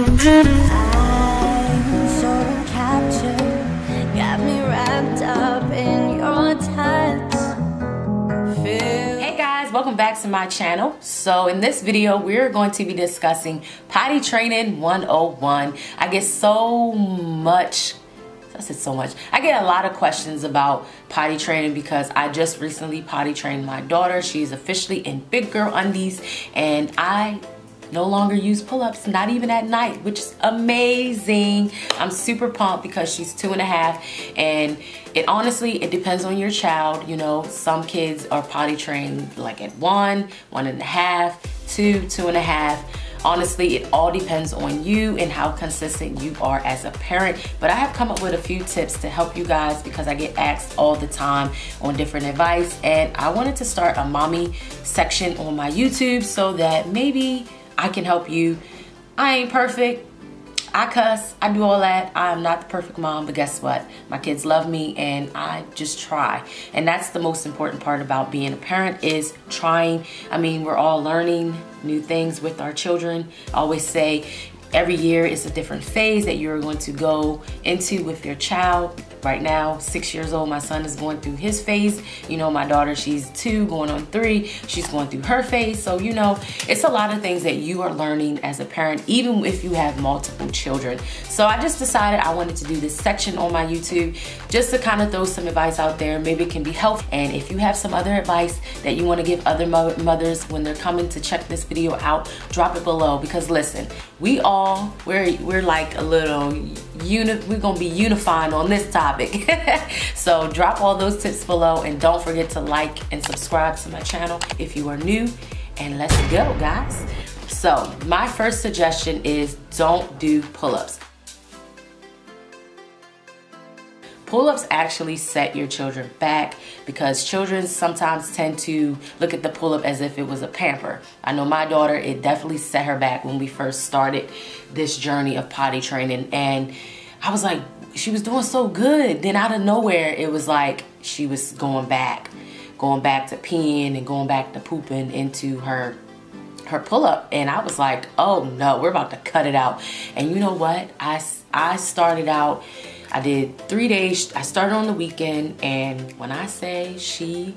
I'm so captured, got me wrapped up in your touch. Hey guys, welcome back to my channel. So in this video, we're going to be discussing potty training 101. I get so much. I get a lot of questions about potty training because I just recently potty trained my daughter. She's officially in big girl undies and I no longer use pull-ups, not even at night, which is amazing. I'm super pumped because she's 2.5 and it honestly, it depends on your child. You know, some kids are potty trained like at 1, 1.5, 2, 2.5. Honestly, it all depends on you and how consistent you are as a parent. But I have come up with a few tips to help you guys because I get asked all the time on different advice. And I wanted to start a mommy section on my YouTube so that maybe I can help you. I ain't perfect. I cuss, I do all that. I am not the perfect mom, but guess what? My kids love me and I just try. And that's the most important part about being a parent is trying. I mean, we're all learning new things with our children. I always say every year is a different phase that you're going to go into with your child. Right now, 6 years old, my son is going through his phase. You know, my daughter, she's 2, going on 3. She's going through her phase. So, you know, it's a lot of things that you are learning as a parent, even if you have multiple children. So I just decided I wanted to do this section on my YouTube just to kind of throw some advice out there. Maybe it can be helpful. And if you have some other advice that you want to give other mothers when they're coming to check this video out, drop it below. Because listen, we're like a little unit. We're gonna be unifying on this topic. So drop all those tips below and don't forget to like and subscribe to my channel if you are new. And let's go, guys. So my first suggestion is don't do pull-ups. Pull-ups actually set your children back because children sometimes tend to look at the pull-up as if it was a pamper. I know my daughter, it definitely set her back when we first started this journey of potty training. And I was like, she was doing so good. Then out of nowhere, it was like she was going back to peeing and going back to pooping into her pull-up. And I was like, oh no, we're about to cut it out. And you know what? I started out, I did 3 days. I started on the weekend, and when I say she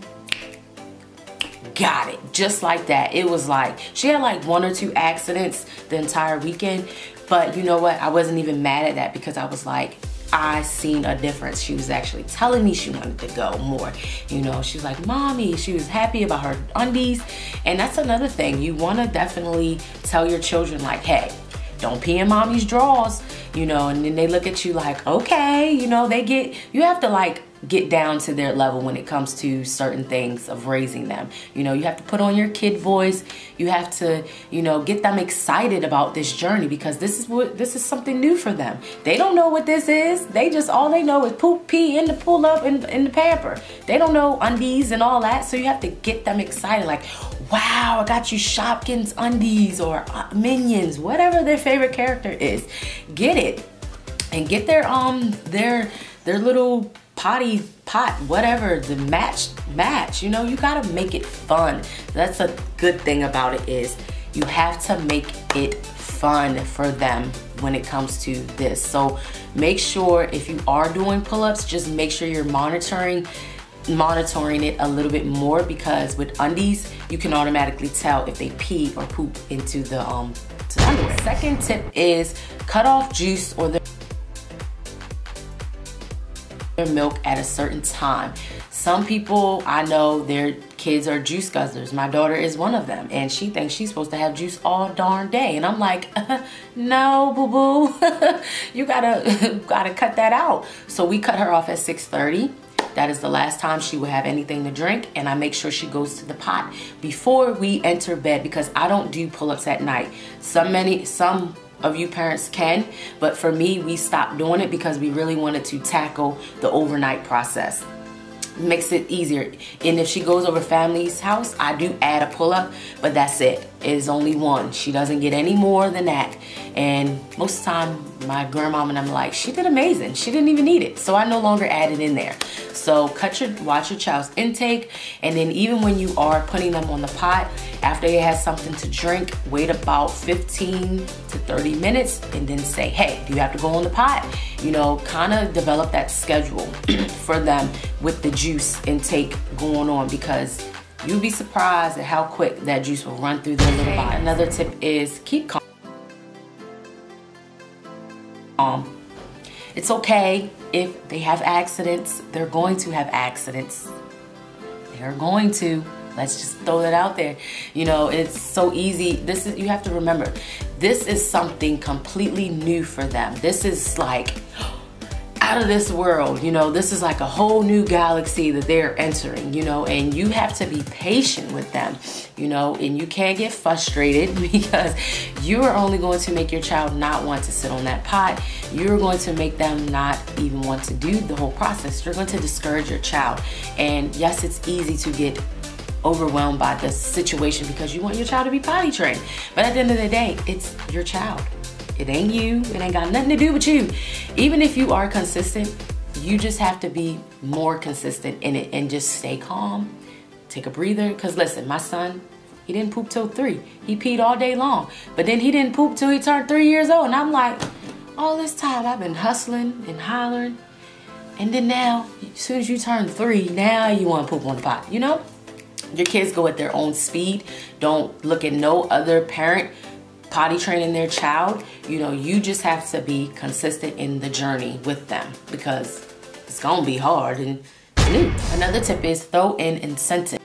got it just like that, it was like she had like 1 or 2 accidents the entire weekend. But you know what? I wasn't even mad at that because I was like, I seen a difference. She was actually telling me she wanted to go more. You know, she was like, mommy, she was happy about her undies. And that's another thing. You want to definitely tell your children like, hey, don't pee in mommy's drawers, you know, and then they look at you like, okay, you know, you have to like get down to their level when it comes to certain things of raising them. You know, you have to put on your kid voice. You have to, you know, get them excited about this journey because this is something new for them. They don't know what this is. All they know is poop, pee, in the pull up, and in the pamper. They don't know undies and all that. So you have to get them excited like, wow, I got you Shopkins undies or Minions, whatever their favorite character is. Get it and get their little potty pot, whatever, the match. You know, you gotta make it fun. That's a good thing about it is you have to make it fun for them when it comes to this. So make sure if you are doing pull-ups, just make sure you're monitoring it a little bit more because with undies, you can automatically tell if they pee or poop into the underwear. Second tip is cut off juice or their milk at a certain time. Some people, I know their kids are juice guzzlers. My daughter is one of them and she thinks she's supposed to have juice all darn day. And I'm like, no, boo-boo, you gotta cut that out. So we cut her off at 6:30. That is the last time she will have anything to drink, and I make sure she goes to the pot before we enter bed because I don't do pull-ups at night. Some of you parents can, but for me, we stopped doing it because we really wanted to tackle the overnight process. Makes it easier. And if she goes over family's house, I do add a pull-up, but that's it. It is only 1. She doesn't get any more than that. And most of the time, my grandmom and I'm like, she did amazing. She didn't even need it. So I no longer add it in there. So watch your child's intake, and then even when you are putting them on the pot, after they have something to drink, wait about 15 to 30 minutes and then say, hey, do you have to go on the pot? You know, kind of develop that schedule for them with the juice intake going on, because you'll be surprised at how quick that juice will run through their little body. Another tip is keep calm. It's okay if they have accidents. They're going to have accidents. They're going to. Let's just throw that out there. You know, it's so easy. You have to remember, this is something completely new for them. This is like out of this world, you know. This is like a whole new galaxy that they're entering, you know, and you have to be patient with them, you know, and you can't get frustrated, because you are only going to make your child not want to sit on that pot. You're going to make them not even want to do the whole process. You're going to discourage your child. And yes, it's easy to get overwhelmed by the situation because you want your child to be potty trained. But at the end of the day, it's your child. It ain't you. It ain't got nothing to do with you. Even if you are consistent, you just have to be more consistent in it and just stay calm. Take a breather. Because listen, my son, he didn't poop till 3. He peed all day long. But then he didn't poop till he turned 3 years old. And I'm like, all this time I've been hustling and hollering. And then now, as soon as you turn 3, now you want to poop on the pot. You know? Your kids go at their own speed. Don't look at no other parent potty training their child. You know, you just have to be consistent in the journey with them, because it's gonna be hard and new. Another tip is throw in incentives.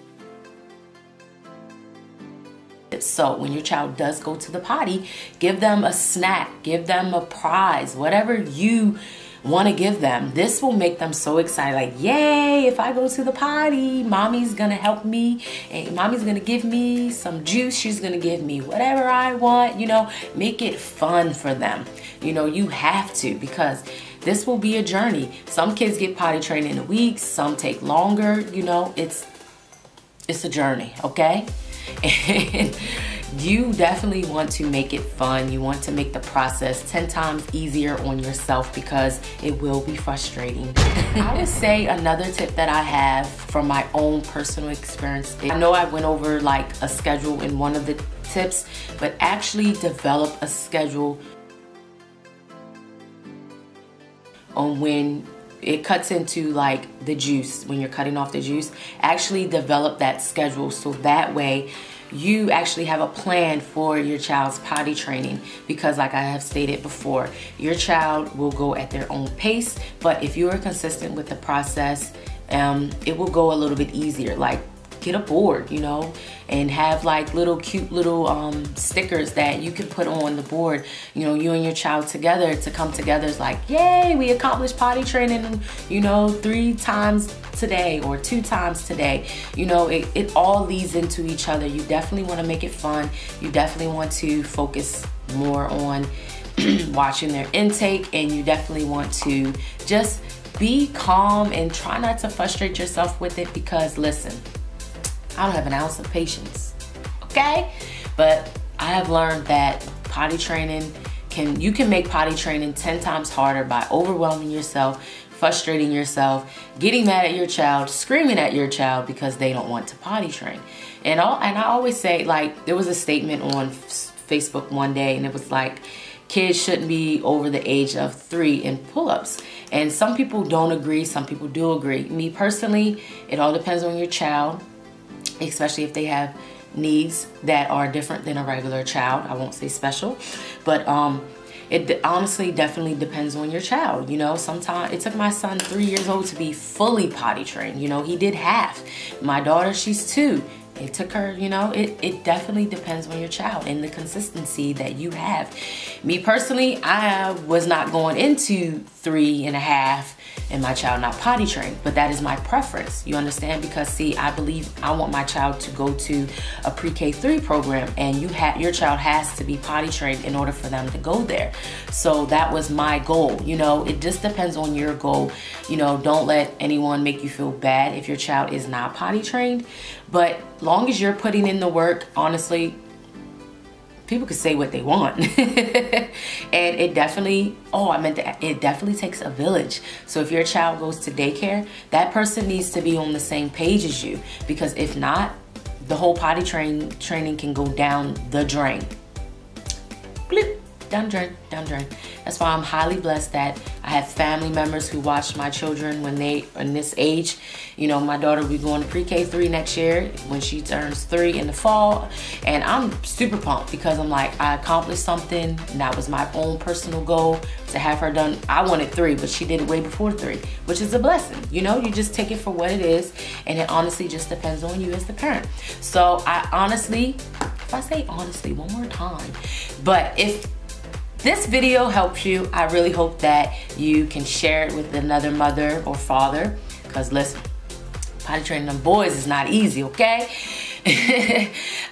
So when your child does go to the potty, give them a snack, give them a prize, whatever you want to give them. This will make them so excited, like, yay, if I go to the potty, mommy's gonna help me, and mommy's gonna give me some juice, she's gonna give me whatever I want. You know, make it fun for them. You know, you have to, because this will be a journey. Some kids get potty trained in a week, some take longer. You know, it's a journey, okay? And you definitely want to make it fun. You want to make the process 10 times easier on yourself, because it will be frustrating. I would say another tip that I have from my own personal experience, I know I went over like a schedule in one of the tips, but actually develop a schedule on when it cuts into like the juice, when you're cutting off the juice. Actually develop that schedule, so that way you actually have a plan for your child's potty training, because like I have stated before, your child will go at their own pace, but if you are consistent with the process, it will go a little bit easier. Like, get a board, you know, and have like little cute little stickers that you can put on the board. You know, you and your child together to come together. It's like, yay, we accomplished potty training, you know, 3 times today or 2 times today. You know, it all leads into each other. You definitely want to make it fun. You definitely want to focus more on watching their intake, and you definitely want to just be calm and try not to frustrate yourself with it, because listen, I don't have an ounce of patience, okay? But I have learned that potty training you can make potty training 10 times harder by overwhelming yourself, frustrating yourself, getting mad at your child, screaming at your child because they don't want to potty train. And I always say, like, there was a statement on Facebook one day, and it was like, kids shouldn't be over the age of 3 in pull-ups. And some people don't agree, some people do agree. Me personally, it all depends on your child, especially if they have needs that are different than a regular child. I won't say special, but it honestly definitely depends on your child. You know, sometimes it took my son 3 years old to be fully potty trained. You know, he did half. My daughter, she's 2. It took her, you know, it definitely depends on your child and the consistency that you have. Me personally, I was not going into 3.5 and my child not potty trained, but that is my preference. You understand? Because see, I believe I want my child to go to a pre-K3 program, and your child has to be potty trained in order for them to go there. So that was my goal. You know, it just depends on your goal. You know, don't let anyone make you feel bad if your child is not potty trained. But long as you're putting in the work, honestly, people can say what they want. And it definitely, it definitely takes a village. So if your child goes to daycare, that person needs to be on the same page as you, because if not, the whole potty training can go down the drain. Bleep. Down the drain, down the drain. That's why I'm highly blessed that I have family members who watch my children when they are in this age. You know, my daughter will be going to pre-K 3 next year when she turns 3 in the fall. And I'm super pumped because I'm like, I accomplished something, and that was my own personal goal to have her done. I wanted 3, but she did it way before 3, which is a blessing. You know, you just take it for what it is, and it honestly just depends on you as the parent. So I honestly, if I say honestly one more time, but if this video helps you, I really hope that you can share it with another mother or father, because listen, potty training them boys is not easy, okay?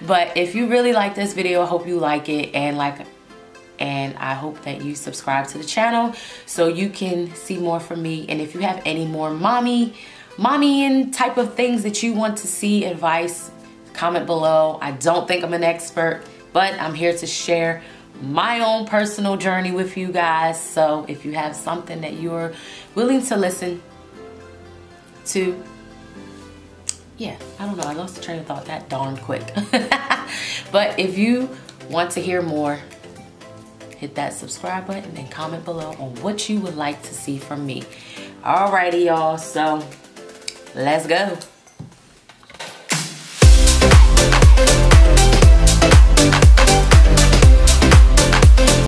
But if you really like this video, I hope you like it, and I hope that you subscribe to the channel so you can see more from me. And if you have any more mommy and type of things that you want to see, advice, comment below. I don't think I'm an expert, but I'm here to share my own personal journey with you guys. So if you have something that you're willing to listen to, yeah, I don't know, I lost the train of thought that darn quick. But if you want to hear more, hit that subscribe button and comment below on what you would like to see from me. Alrighty, y'all, so let's go.